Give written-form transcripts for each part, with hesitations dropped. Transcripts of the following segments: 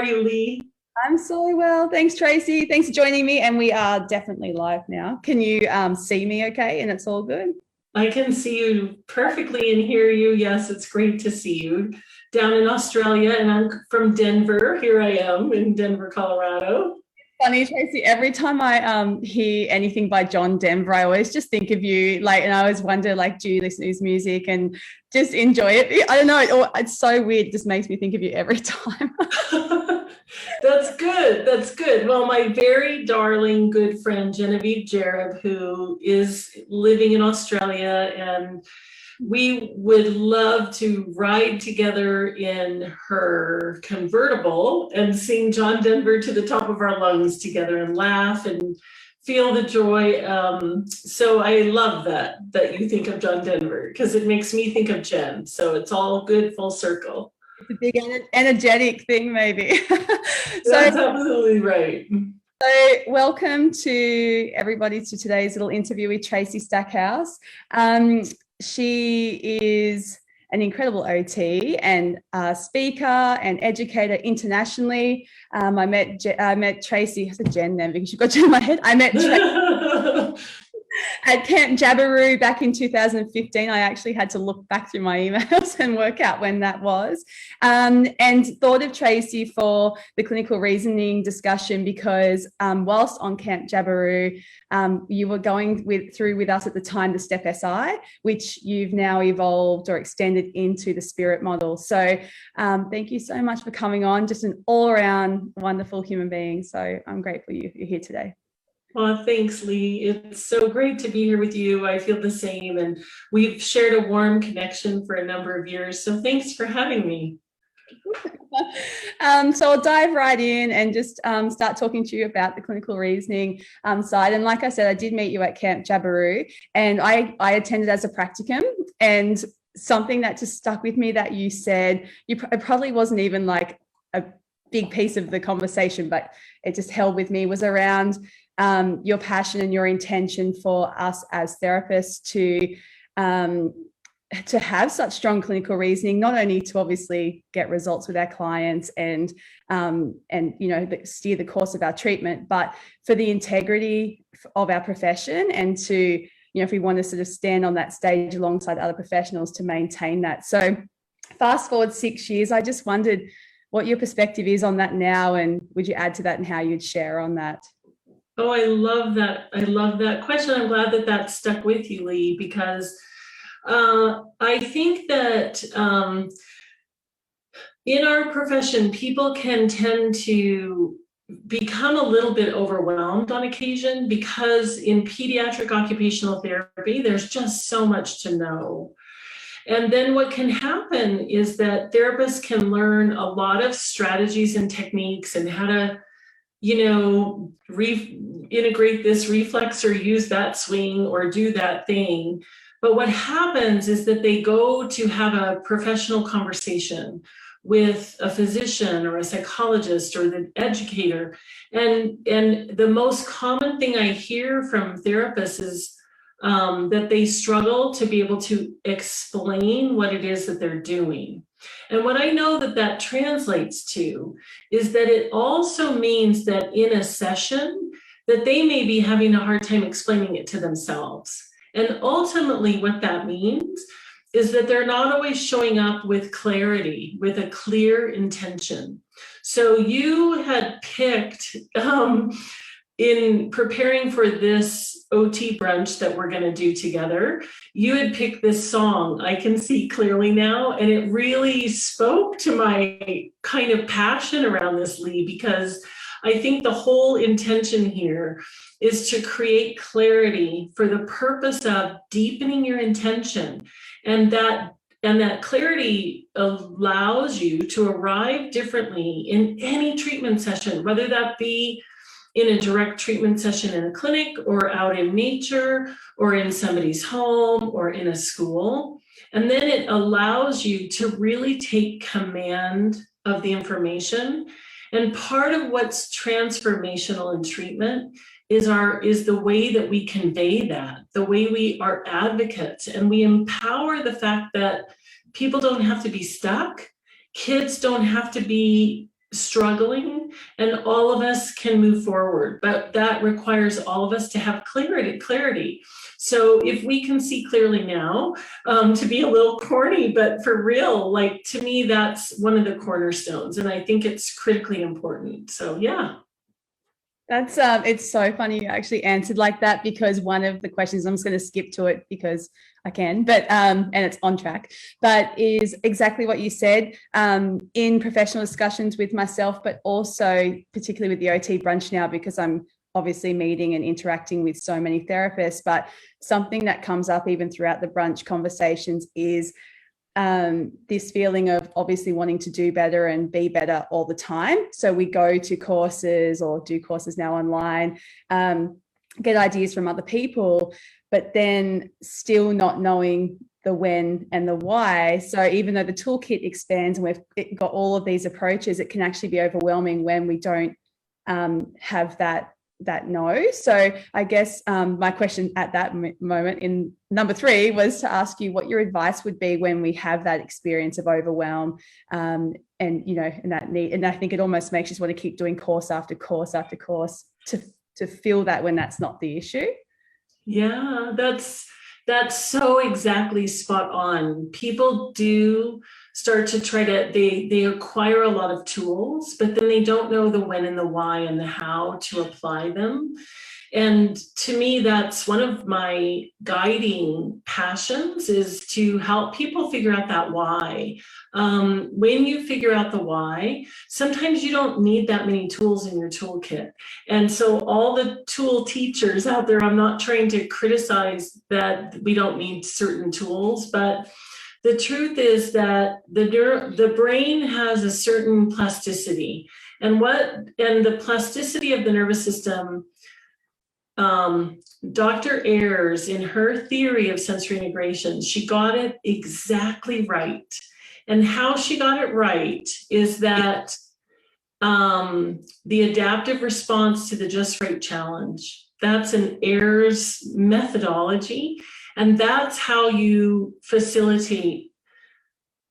are you, Lee? I'm so well. Thanks, Tracy. Thanks for joining me. And we are definitely live now. Can you see me okay? And it's all good? I can see you perfectly and hear you. Yes, it's great to see you down in Australia, and I'm from Denver. Here I am in Denver, Colorado. Funny, Tracy, every time I hear anything by John Denver, I always just think of you, like, and I always wonder, like, do you listen to his music and just enjoy it? I don't know. It's so weird. It just makes me think of you every time. That's good. That's good. Well, my very darling good friend Genevieve Jareb, who is living in Australia, and we would love to ride together in her convertible and sing John Denver to the top of our lungs together and laugh and feel the joy. So I love that you think of John Denver, because it makes me think of Jen. So it's all good, full circle. It's a big energetic thing, maybe. That's absolutely right. So welcome to everybody to today's little interview with Tracy Stackhouse. She is an incredible OT and speaker and educator internationally. I met Tracy. I said Jen then because you've got Jen in my head. I met Tracy at Camp Jabiru back in 2015. I actually had to look back through my emails and work out when that was, and thought of Tracy for the clinical reasoning discussion because whilst on Camp Jabiru, you were going through with us at the time the STEP SI, which you've now evolved or extended into the spirit model. So thank you so much for coming on. Just an all-around wonderful human being. So I'm grateful you're here today. Well, thanks, Lee. It's so great to be here with you. I feel the same, and we've shared a warm connection for a number of years. So thanks for having me. So I'll dive right in and just start talking to you about the clinical reasoning side. And like I said, I did meet you at Camp Jabiru, and I attended as a practicum. And something that just stuck with me that you said, it probably wasn't even like a big piece of the conversation, but it just held with me, was around your passion and your intention for us as therapists to have such strong clinical reasoning, not only to obviously get results with our clients and steer the course of our treatment, but for the integrity of our profession and to, if we want to sort of stand on that stage alongside other professionals, to maintain that. So fast forward 6 years, I just wondered what your perspective is on that now, and would you add to that and how you'd share on that? Oh, I love that. I love that question. I'm glad that stuck with you, Lee, because I think that in our profession, people can tend to become a little bit overwhelmed on occasion, because in pediatric occupational therapy, there's just so much to know. And then what can happen is that therapists can learn a lot of strategies and techniques and how to integrate this reflex or use that swing or do that thing. But what happens is that they go to have a professional conversation with a physician or a psychologist or the educator. And the most common thing I hear from therapists is that they struggle to be able to explain what it is that they're doing. And what I know that translates to is that it also means that in a session that they may be having a hard time explaining it to themselves. And ultimately what that means is that they're not always showing up with clarity, with a clear intention. So you had picked, in preparing for this OT brunch that we're going to do together, you had picked this song, I Can See Clearly Now, and it really spoke to my kind of passion around this, Lee, because I think the whole intention here is to create clarity for the purpose of deepening your intention, and that clarity allows you to arrive differently in any treatment session, whether that be in a direct treatment session in a clinic or out in nature or in somebody's home or in a school. And then it allows you to really take command of the information. And part of what's transformational in treatment is the way that we convey that, the way we are advocates, and we empower the fact that people don't have to be stuck. Kids don't have to be struggling, and all of us can move forward, but that requires all of us to have clarity. So if we can see clearly now, to be a little corny, but for real, like, to me, that's one of the cornerstones, and I think it's critically important. So yeah. That's it's so funny you actually answered like that, because one of the questions, I'm just going to skip to it because I can, but and it's on track, but is exactly what you said, in professional discussions with myself, but also particularly with the OT brunch now, because I'm obviously meeting and interacting with so many therapists. But something that comes up even throughout the brunch conversations is this feeling of obviously wanting to do better and be better all the time. So we go to courses or do courses now online, get ideas from other people, but then still not knowing the when and the why. So even though the toolkit expands and we've got all of these approaches, it can actually be overwhelming when we don't have that no. So I guess my question at that moment in number 3 was to ask you what your advice would be when we have that experience of overwhelm, and you know, and that need, and I think it almost makes you just want to keep doing course after course after course to feel that when that's not the issue. Yeah, that's so exactly spot on. People do start to try to, they acquire a lot of tools, but then they don't know the when and the why and the how to apply them. And to me, that's one of my guiding passions, is to help people figure out that why. When you figure out the why, sometimes you don't need that many tools in your toolkit. And so all the tool teachers out there, I'm not trying to criticize that we don't need certain tools, but the truth is that the brain has a certain plasticity, and the plasticity of the nervous system, Dr. Ayers, in her theory of sensory integration, she got it exactly right. And how she got it right is that the adaptive response to the just right challenge, that's an Ayers methodology, and that's how you facilitate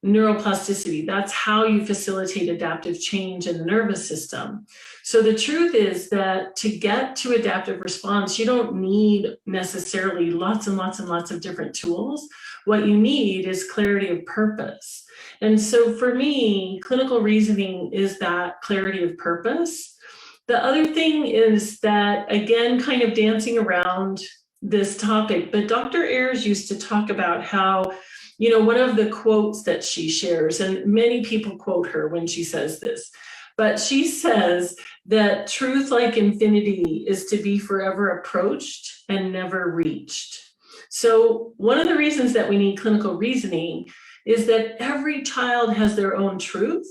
neuroplasticity. That's how you facilitate adaptive change in the nervous system. So the truth is that to get to adaptive response, you don't need necessarily lots and lots and lots of different tools. What you need is clarity of purpose. And so for me, clinical reasoning is that clarity of purpose. The other thing is that, again, kind of dancing around this topic, but Dr. Ayers used to talk about how, you know, one of the quotes that she shares, and many people quote her when she says this, but she says that truth, like infinity, is to be forever approached and never reached. So one of the reasons that we need clinical reasoning is that every child has their own truth,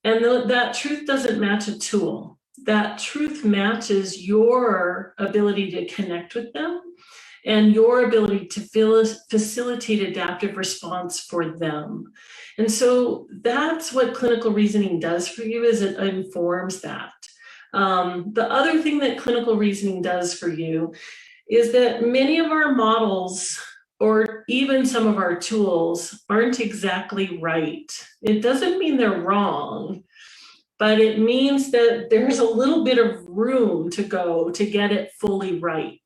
and that truth doesn't match a tool. That truth matches your ability to connect with them and your ability to facilitate adaptive response for them. And so that's what clinical reasoning does for you, is it informs that. The other thing that clinical reasoning does for you is that many of our models, or even some of our tools, aren't exactly right. It doesn't mean they're wrong, but it means that there's a little bit of room to go to get it fully right.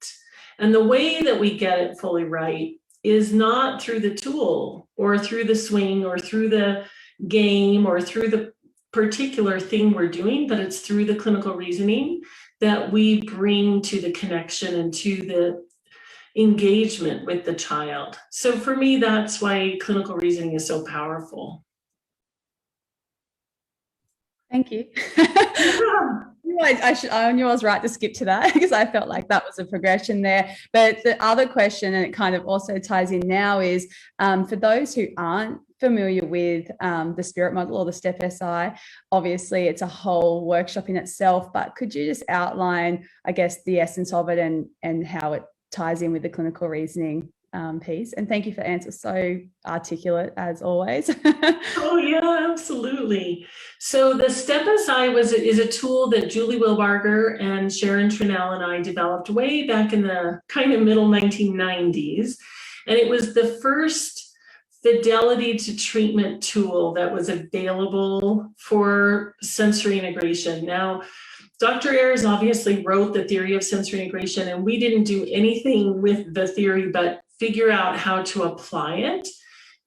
And the way that we get it fully right is not through the tool or through the swing or through the game or through the particular thing we're doing, but it's through the clinical reasoning that we bring to the connection and to the engagement with the child. So for me, that's why clinical reasoning is so powerful. Thank you. I knew I was right to skip to that because I felt like that was a progression there. But the other question, and it kind of also ties in now, is for those who aren't familiar with the spirit model or the STEP SI, obviously it's a whole workshop in itself, but could you just outline, I guess, the essence of it and how it ties in with the clinical reasoning piece? And thank you for the answer, so articulate as always. Oh yeah, absolutely. So the STEP SI is a tool that Julie Wilbarger and Sharon Trinnell and I developed way back in the kind of middle 1990s. And it was the first fidelity to treatment tool that was available for sensory integration. Now, Dr. Ayers obviously wrote the theory of sensory integration, and we didn't do anything with the theory but figure out how to apply it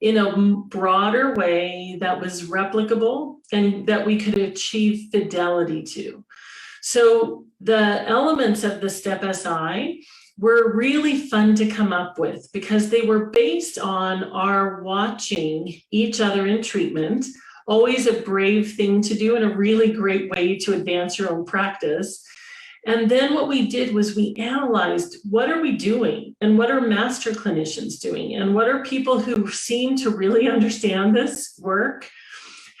in a broader way that was replicable and that we could achieve fidelity to. So the elements of the STEP SI were really fun to come up with because they were based on our watching each other in treatment, always a brave thing to do and a really great way to advance your own practice. And then what we did was we analyzed, what are we doing and what are master clinicians doing and what are people who seem to really understand this work,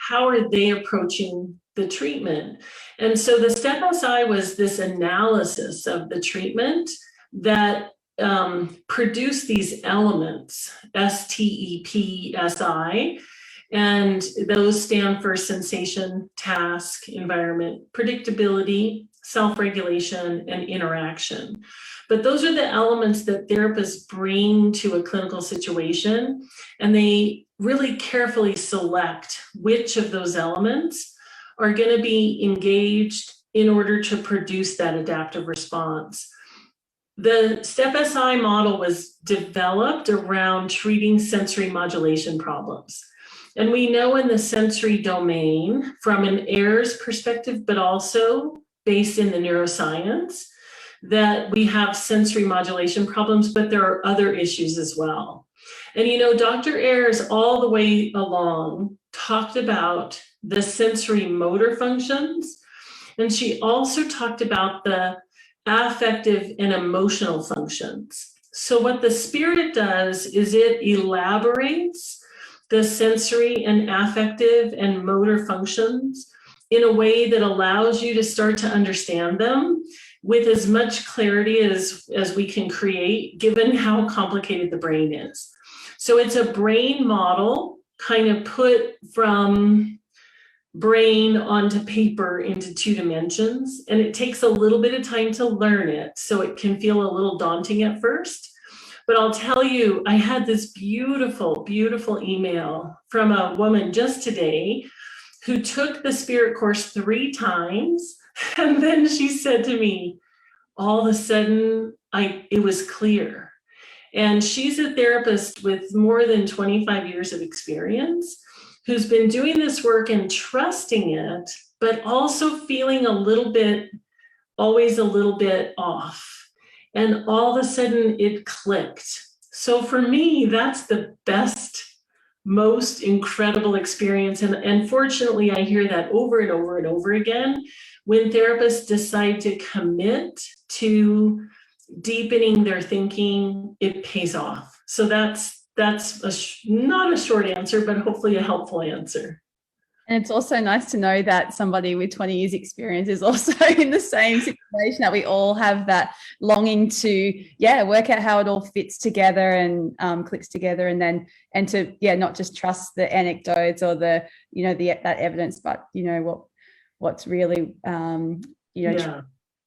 how are they approaching the treatment? And so the STEP SI was this analysis of the treatment that produced these elements, STEP, SI, and those stand for sensation, task, environment, predictability, self-regulation, and interaction. But those are the elements that therapists bring to a clinical situation, and they really carefully select which of those elements are going to be engaged in order to produce that adaptive response. The STEP SI model was developed around treating sensory modulation problems. And we know in the sensory domain, from an Ayers perspective, but also based in the neuroscience, that we have sensory modulation problems, but there are other issues as well. And you know, Dr. Ayers all the way along talked about the sensory motor functions, and she also talked about the affective and emotional functions. So what the spirit does is it elaborates the sensory and affective and motor functions in a way that allows you to start to understand them with as much clarity as we can create, given how complicated the brain is. So it's a brain model kind of put from brain onto paper into 2 dimensions, and it takes a little bit of time to learn it, so it can feel a little daunting at first. But I'll tell you, I had this beautiful, beautiful email from a woman just today who took the Spirit course 3 times, and then she said to me, all of a sudden, it was clear. And she's a therapist with more than 25 years of experience, who's been doing this work and trusting it, but also feeling always a little bit off. And all of a sudden it clicked. So for me, that's the best, most incredible experience. And fortunately, I hear that over and over and over again. When therapists decide to commit to deepening their thinking, it pays off. So that's not a short answer, but hopefully a helpful answer. And it's also nice to know that somebody with 20 years experience is also in the same situation, that we all have that longing to, work out how it all fits together and clicks together, and to not just trust the anecdotes or that evidence, but what's really,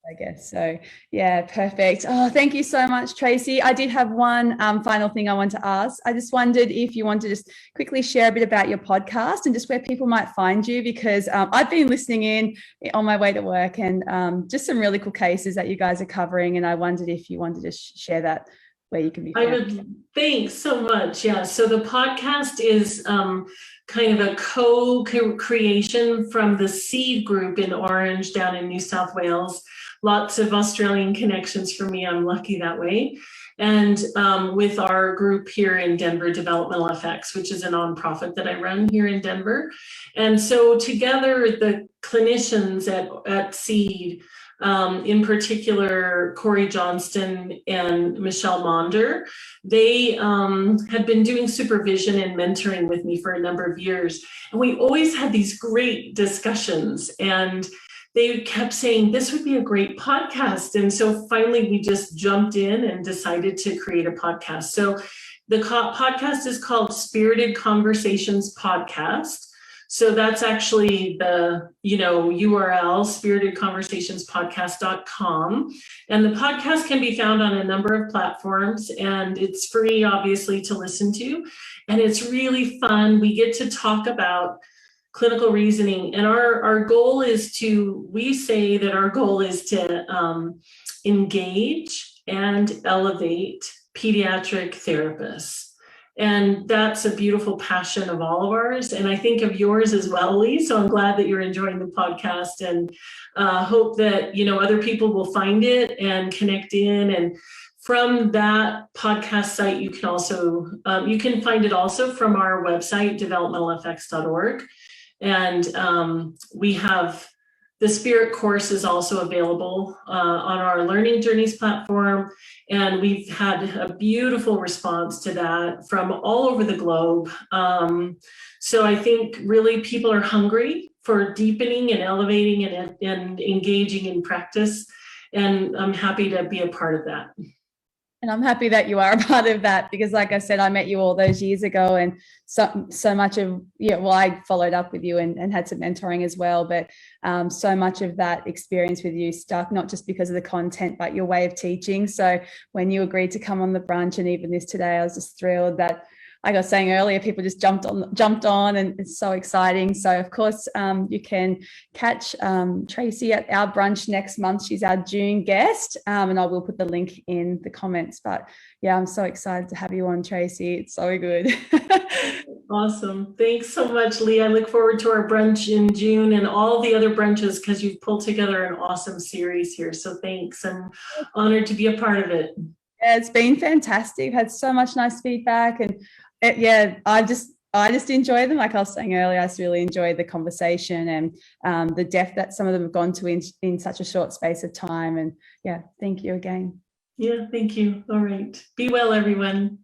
I guess. So, perfect. Oh, thank you so much, Tracy. I did have one final thing I want to ask. I just wondered if you want to just quickly share a bit about your podcast and just where people might find you, because I've been listening in on my way to work, and just some really cool cases that you guys are covering. And I wondered if you wanted to share that, where you can be found. Thanks so much. Yeah. So the podcast is kind of a co-creation from the Seed group in Orange down in New South Wales. Lots of Australian connections for me. I'm lucky that way. And with our group here in Denver, Developmental FX, which is a nonprofit that I run here in Denver. And so together, the clinicians at Seed, in particular, Corey Johnston and Michelle Maunder, they had been doing supervision and mentoring with me for a number of years. And we always had these great discussions, and they kept saying, this would be a great podcast. And so finally, we just jumped in and decided to create a podcast. So the podcast is called Spirited Conversations Podcast. So that's actually the, URL, spiritedconversationspodcast.com. And the podcast can be found on a number of platforms, and it's free, obviously, to listen to. And it's really fun. We get to talk about clinical reasoning. And our goal is we say that our goal is to engage and elevate pediatric therapists. And that's a beautiful passion of all of ours. And I think of yours as well, Lee. So I'm glad that you're enjoying the podcast, and hope that, other people will find it and connect in. And from that podcast site, you can also, you can find it also from our website, developmentalfx.org. And we have the Spirit course is also available on our Learning Journeys platform. And we've had a beautiful response to that from all over the globe. So I think really people are hungry for deepening and elevating and engaging in practice. And I'm happy to be a part of that. And I'm happy that you are a part of that, because like I said, I met you all those years ago, and so much of, I followed up with you and had some mentoring as well, but so much of that experience with you stuck, not just because of the content, but your way of teaching. So when you agreed to come on the brunch, and even this today, I was just thrilled that, like I was saying earlier, people just jumped on, and it's so exciting. So of course, you can catch Tracy at our brunch next month. She's our June guest, and I will put the link in the comments. But yeah, I'm so excited to have you on, Tracy. It's so good. Awesome. Thanks so much, Lee. I look forward to our brunch in June and all the other brunches, because you've pulled together an awesome series here. So thanks. I'm honored to be a part of it. Yeah, it's been fantastic. Had so much nice feedback, and I just enjoy them. Like I was saying earlier, I just really enjoyed the conversation and the depth that some of them have gone to in such a short space of time. And yeah, thank you again. Yeah, thank you. All right. Be well, everyone.